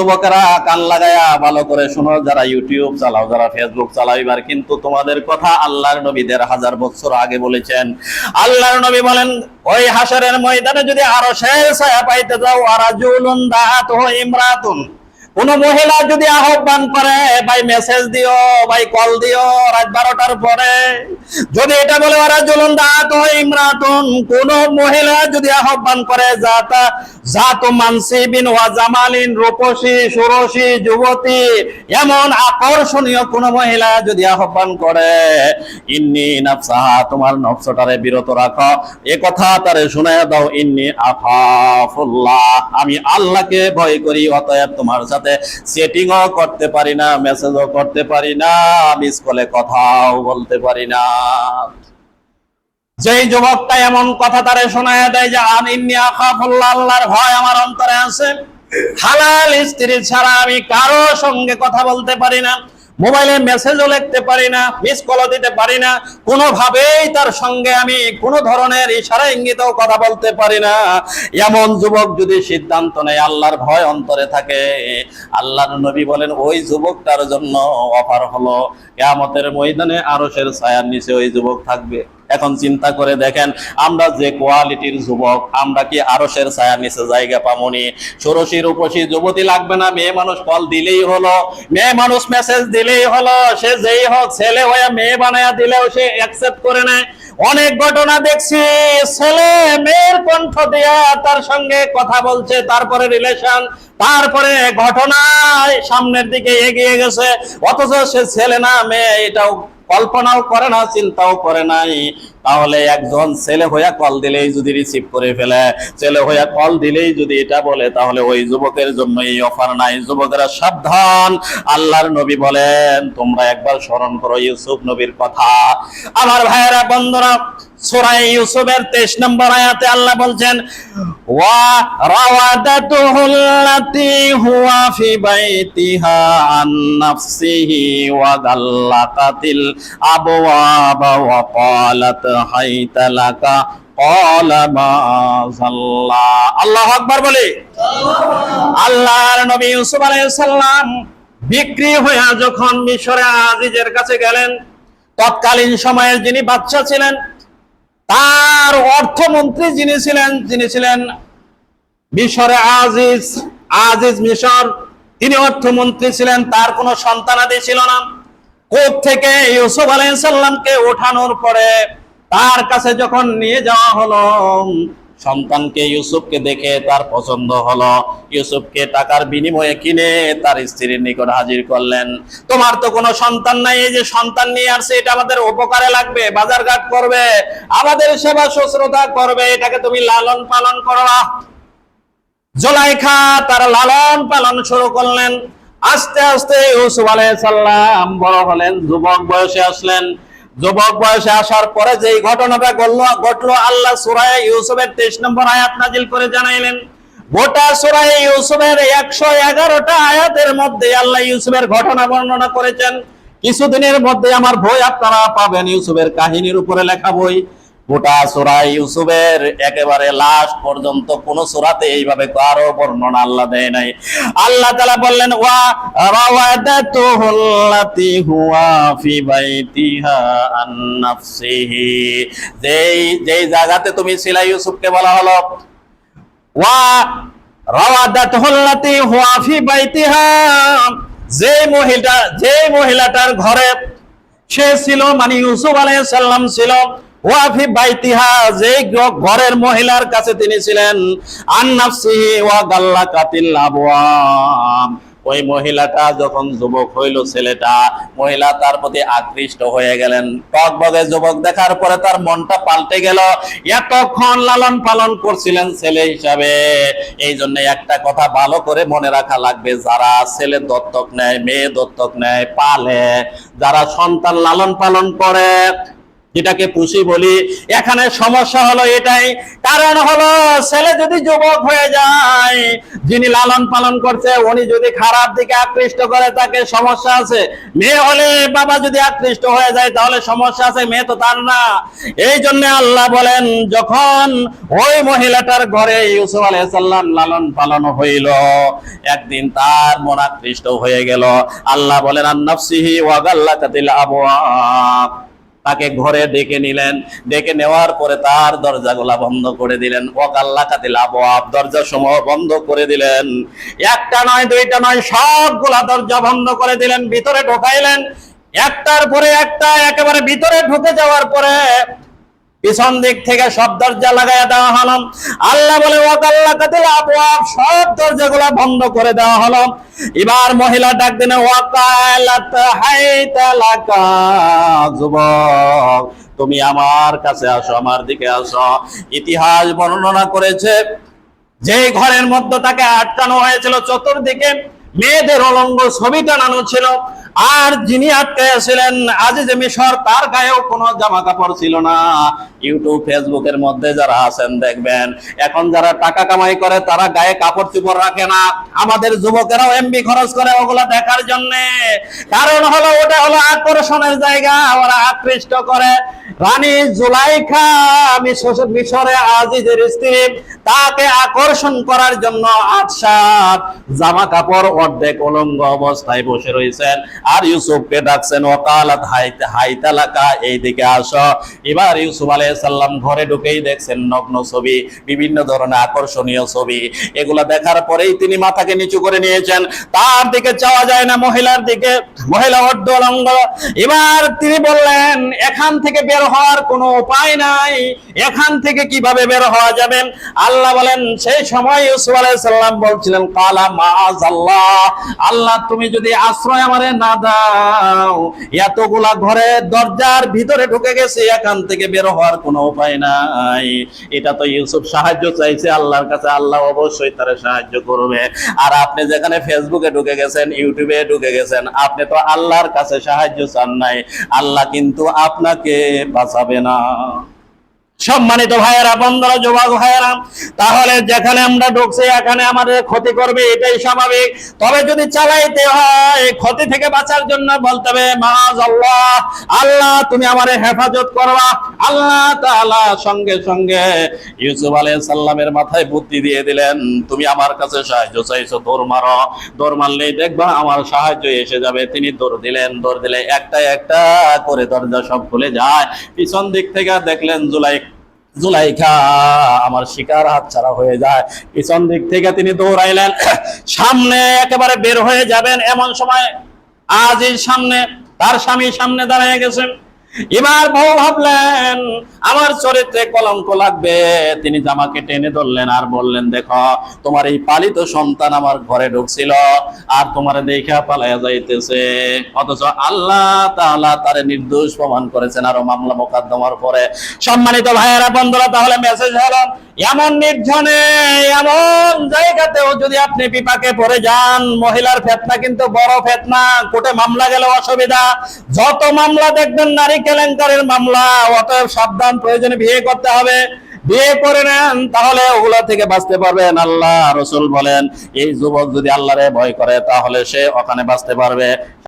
যুবকেরা কান লাগায়া ভালো করে শোনো, যারা ইউটিউব চালাও, যারা ফেসবুক চালাও, এবার কিন্তু তোমাদের কথা আল্লাহর নবী ১৫০০ বছর আগে বলেছেন। আল্লাহর নবী বলেন, ওই হাসরের ময়দানে যদি আরশের ছায়া পাইতে যাও, আরাজুলুন দাআতুহু ইমরাতুন, কোন মহিলা যদি আহ্বান করে, ভাই মেসেজ দিও, ভাই কল দিও রাত ১২টার পরে, যদি এটা বলে রাজুলুন দাআতুহু ইমরাতুন, কোন মহিলা যদি আহ্বান করে, জাতু মানসিবিন ওয়া জামালিন, রূপসী সুরসী যুবতী, এমন আকর্ষণীয় কোন মহিলা যদি আহ্বান করে, ইন্নী নাফসাহা, তোমার নফসটারে বিরত রাখো, এ কথা তারে শুনায়া দাও, ইন্নী আখাফুল্লাহ, আমি আল্লাহকে ভয় করি, অতএব তোমার সাথে সেটিংও করতে পারি না, মেসেজও করতে পারি না, মিস কলে কথাও বলতে পারি না। যেই যুবকটা এমন কথা তারে শোনায় দেয় যে ইন্নী আখাফুল্লাহ, আল্লাহর ভয় আমার অন্তরে আছে, হালাল স্ত্রী ছাড়া আমি কারো সঙ্গে কথা বলতে পারি না, মোবাইলে মেসেজও লিখতে পারি না, মিস কলও দিতে পারি না, কোনোভাবেই তার সঙ্গে আমি কোনো ধরনের ইশারা ইঙ্গিতেও কথা বলতে পারি না, এমন যুবক যদি সিদ্ধান্ত নেয়, আল্লাহর ভয় অন্তরে থাকে, আল্লাহর নবী বলেন ওই যুবকটার জন্য অফার হলো কিয়ামতের ময়দানে আরশের ছায়ার নিচে ওই যুবক থাকবে। এখন চিন্তা করে দেখেন, আমরা যে কোয়ালিটির যুবক, আমরা কি আরশের ছায়ার নিচে জায়গা পামনি? ষোড়শী রূপসী যুবতী লাগবে না, মেয়ে মানুষ কল দিলেই হলো, মেয়ে মানুষ মেসেজ দিলেই হলো, সে যেই হোক, ছেলে হয়ে মেয়ে বানায়া দিলেও সে অ্যাকসেপ্ট করে নেয়। অনেক ঘটনা দেখছি, ছেলে মেয়ের কণ্ঠ দিয়া তার সঙ্গে কথা বলছে, তারপরে রিলেশন, তারপরে ঘটনায় সামনের দিকে এগিয়ে গেছে, অথচ সে ছেলে না মেয়ে এটাও কল্পনাও করে না, চিন্তাও করে নাই। তাহলে একজন ছেলে হইয়া কল দিলেই যদি রিসিভ করে ফেলে, ছেলে হইয়া কল দিলেই যদি এটা বলে, তাহলে ওই যুবকের জন্য এই অফার নাই। যুবকেরা সাবধান, আল্লাহর নবী বলেন, তোমরা একবার স্মরণ করো ইউসুফ নবীর কথা। আমার ভাইয়েরা বন্ধুরা, সূরা ইউসুফের ২৩ নম্বর আয়াতে আল্লাহ বলছেন, ওয়া রাওয়াদাতুহুল্লাতী হুয়া ফি বাইতিহা আন নাফসিহি ওয়া গাল্লাকাতিল আবওয়াবা ওয়া ক্বালাত হাইতা লাকা ক্বালা মাযাল্লাহ। আল্লাহু আকবার বলে। আল্লাহর নবী ইউসুফ আলাইহিস সালাম বিক্রি হয়ে যখন মিশরে আজিজের কাছে গেলেন, তৎকালীন সময়ের যিনি বাদশা ছিলেন, তার অর্থমন্ত্রী যিনি ছিলেন মিশরে আজিজ মিশর, তিনি অর্থমন্ত্রী ছিলেন, তার কোনো সন্তানাদি ছিল না। কোপ থেকে ইউসুফ আলাইহিস সালামকে ওঠানোর পরে তার কাছে যখন নিয়ে যাওয়া হলো, সন্তানকে ইউসুফকে দেখে তার পছন্দ হলো, ইউসুফকে টাকার বিনিময়ে কিনে তার স্ত্রীর নিকট হাজির করলেন। তোমার তো কোনো সন্তান নাই, এই যে সন্তান নিয়ে আসছে, এটা আমাদের উপকারে লাগবে, বাজারঘাট করবে, আমাদের সেবা শুশ্রূষা করবে, এটাকে তুমি লালন পালন করো। জুলাইখা তার লালন পালন শুরু করলেন। আস্তে আস্তে ইউসুফ আলাইহিস সালাম বড় হলেন, যুবক বয়সে আসলেন। যুবক বয়সে আসার পরে যেই ঘটনাটা ঘটলো, আল্লাহ সূরা ইউসুফের ২৩ নম্বর আয়াত নাজিল করে জানাইলেন। গোটা সূরা ইউসুফের ১১১টা আয়াতের মধ্যে আল্লাহ ইউসুফের ঘটনা বর্ণনা করেছেন। কিছুদিনের মধ্যে আমার বই আপনারা পাবেন, ইউসুফের কাহিনীর উপরে লেখা বই। গোটা সূরা ইউসুফের একেবারে লাস্ট পর্যন্ত কোন সূরাতে এইভাবে কারো বর্ণনা আল্লাহ দেয় নাই। আল্লাহ তাআলা বললেন, ওয়া রাওয়াদাতুহুল্লাতী হুয়া ফি বাইতিহা আন নাফসিহি, যেই জায়গাতে তুমি ছিলা ইউসুফকে বলা হলো ওয়া রাওয়াদাতুহুল্লাতী হুয়া ফি বাইতিহা, যে মহিলাটার ঘরে সে ছিল, মানে ইউসুফ আলাইহিস সালাম ছিল, ওয়াফি বাইতিহা, যে ঘরের মহিলার কাছে তিনি ছিলেন, আন নাফসিহি ওয়া গাল্লাকাতিল আবওয়াব, ওই মহিলাটা যখন যুবক হইল, ছেলেটা, মহিলা তার প্রতি আকৃষ্ট হয়ে গেলেন। টকবগে যুবক দেখার পরে তার মনটা পাল্টে গেল। এতক্ষণ লালন পালন করছিলেন ছেলে হিসাবে। এই জন্য একটা কথা ভালো করে মনে রাখা লাগবে, যারা ছেলে দত্তক নেয়, মেয়ে দত্তক নেয়, পালে, যারা সন্তান লালন পালন করে, যেটাকে পুষি বলি। এখানে সমস্যা হলো এটাই, কারণ হলো ছেলে যদি যুবক হয়ে যায়, যিনি লালন পালন করছে উনি যদি খারাপ দিকে আকৃষ্ট করে তাকে সমস্যা আছে। মেয়ে হলে বাবা যদি আকৃষ্ট হয়ে যায় তাহলে সমস্যা আছে, মেয়ে তো তার না। এই জন্য আল্লাহ বলেন যখন ওই মহিলাটার ঘরে ইউসুফ আলাইহিস সালাম লালন পালন হইল, একদিন তার মন আকৃষ্ট হয়ে গেল। আল্লাহ বলেন আন নাফসিহি ওয়া গাল্লাকাতিল আবওয়াব, তাকে ঘরে ডেকে নিলেন, ডেকে নেওয়ার পরে তার দরজাগুলা বন্ধ করে দিলেন। ওয়াকাল্লাকাতিল আবওয়াব, দরজা সমূহ বন্ধ করে দিলেন। একটা নয় দুইটা নয়, সবগুলা দরজা বন্ধ করে দিলেন, ভিতরে ঢোকাইলেন একটার পরে একটা। একেবারে ভিতরে ঢুকে যাওয়ার পরে পিছন দিক থেকে সব দরজা লাগাইয়া দেওয়া হলো। আল্লাহ বলে ওয়াকাল্লাকাতিল আবওয়াব, সব দরজাগুলা বন্ধ করে দেওয়া হলো। এবার মহিলা ডাক দিনে ওয়াকালাত হাইতা লাকা, যুবক তুমি আমার কাছে আসো, আমার দিকে আসো। ইতিহাস বর্ণনা করেছে যে ঘরের মধ্যে তাকে আটকানো হয়েছিল, চতুর্দিকে মেয়েদের অলঙ্গ ছবি টানানো ছিল, আর যিনি আটকাইছিলেন আজিজে মিশর, তার গায়েও কোনো জামা কাপড় ছিল না। ইউটিউব ফেসবুকের মধ্যে যারা আছেন দেখবেন, এখন যারা টাকা কামাই করে তারা গায়ে কাপড় চোপড় রাখে না। আমাদের যুবকেরাও এমবি খরচ করে ওগুলা দেখার জন্য, কারণ হলো ওটা হলো আকর্ষণের জায়গা, ওরা আকৃষ্ট করে। রানী জুলাইখা মিশরে আজিজের স্ত্রী, তাকে আকর্ষণ করার জন্য ৮-৭ জামা কাপড় অর্ধেক উলঙ্গ অবস্থায় বসে রয়েছেন, আর ইউসুফকে ডাকছেন ওয়াকালাত হাইতা লাকা, এইদিকে আসো। এবার ইউসুফ আলাইহিস সালাম ঘরে ঢুকেই দেখছেন নগ্ন ছবি, বিভিন্ন ধরনের আকর্ষণীয় ছবি। এগুলা দেখার পরেই তিনি মাথাকে নিচু করে নিয়েছেন, তার দিকে চাওয়া যায় না, মহিলার দিকে। মহিলা অর্ধ উলঙ্গ। এবার তিনি বললেন এখান থেকে বের হওয়ার কোনো উপায় নাই, এখান থেকে কিভাবে বের হওয়া যাবে? আল্লাহ বলেন সেই সময় ইউসুফ আলাইহিস সালাম বলছিলেন কালা মাআযাল্লাহ, আল্লাহ তুমি যদি আশ্রয় আমারে না দাও, এতগুলা ঘরে দরজার ভিতরে ঢুকে গেছে, এখান থেকে বের হওয়ার কোনো উপায় নাই। এটা তো ইউসুফ সাহায্য চাইছে আল্লাহর কাছে, আল্লাহ অবশ্যই তারে সাহায্য করবে। আর আপনি যেখানে ফেসবুকে ঢুকে গেছেন, ইউটিউবে ঢুকে গেছেন, আপনি তো আল্লাহর কাছে সাহায্য চান নাই, আল্লাহ কিন্তু আপনাকে বাঁচাবে না। সম্মানিত ভাইয়েরা, বন্ধুরা, যুবক ভাইয়েরা, তাহলে যেখানে আমরা ঢুকছি এখানে আমাদের ক্ষতি করবে, এটাই স্বাভাবিক। তবে যদি চালাইতে হয়, ক্ষতি থেকে বাঁচার জন্য বলতে হবে মাআযাল্লাহ, আল্লাহ তুমি আমারে হেফাজত করবা। আল্লাহ তাআলা সঙ্গে সঙ্গে ইউসুফ আলাইহিস সালামের মাথায় বুদ্ধি দিয়ে দিলেন, তুমি আমার কাছে সাহায্য চাইছো, দৌড় মারো, দৌড় মারলেই দেখবা আমার সাহায্য এসে যাবে। তিনি দৌড় দিলেন, দৌড় দিলে একটা একটা করে দরজা সব খুলে যায়। পিছন দিক থেকে দেখলেন জুলাইখা আমার শিকার হাতছাড়া হয়ে যায়। পিছন দিক থেকে তিনি দৌড়াইলেন, সামনে একেবারে বের হয়ে যাবেন, এমন সময় আজিজ সামনে, তার স্বামী সামনে দাঁড়িয়ে গেছেন। এবার বউ ভাবলেন আমার চরিত্রে কলঙ্ক লাগবে, তিনি জামাকে টেনে ধরলেন আর বললেন দেখো তোমার এই পালিত সন্তান আমার ঘরে ঢুকছিল আর তোমার দেখা পালাইয়া যাইতেছে, অথচ আল্লাহ তাআলা তারে নির্দোষ প্রমাণ করেছেন আরো মামলা মোকদ্দমার পরে। সম্মানিত ভাইয়েরা, বন্ধুরা, তাহলে মেসেজ হলো এমন নির্জনে, এমন জায়গাতেও যদি আপনি বিপাকে পড়ে যান, মহিলার ফিতনা কিন্তু বড় ফিতনা, কোর্টে মামলা গেলে অসুবিধা। যত মামলা দেখবেন নারী কেলেঙ্কারির মামলা, অতএব সাবধান, প্রয়োজনে বিয়ে করতে হবে। বিয়ে করে নেন, তাহলে ওগুলা থেকে বাঁচতে পারবেন। আল্লাহ রাসূল বলেন এই যুবক যদি আল্লাহরে ভয় করে তাহলে সে ওখানে বাঁচতে পারবে।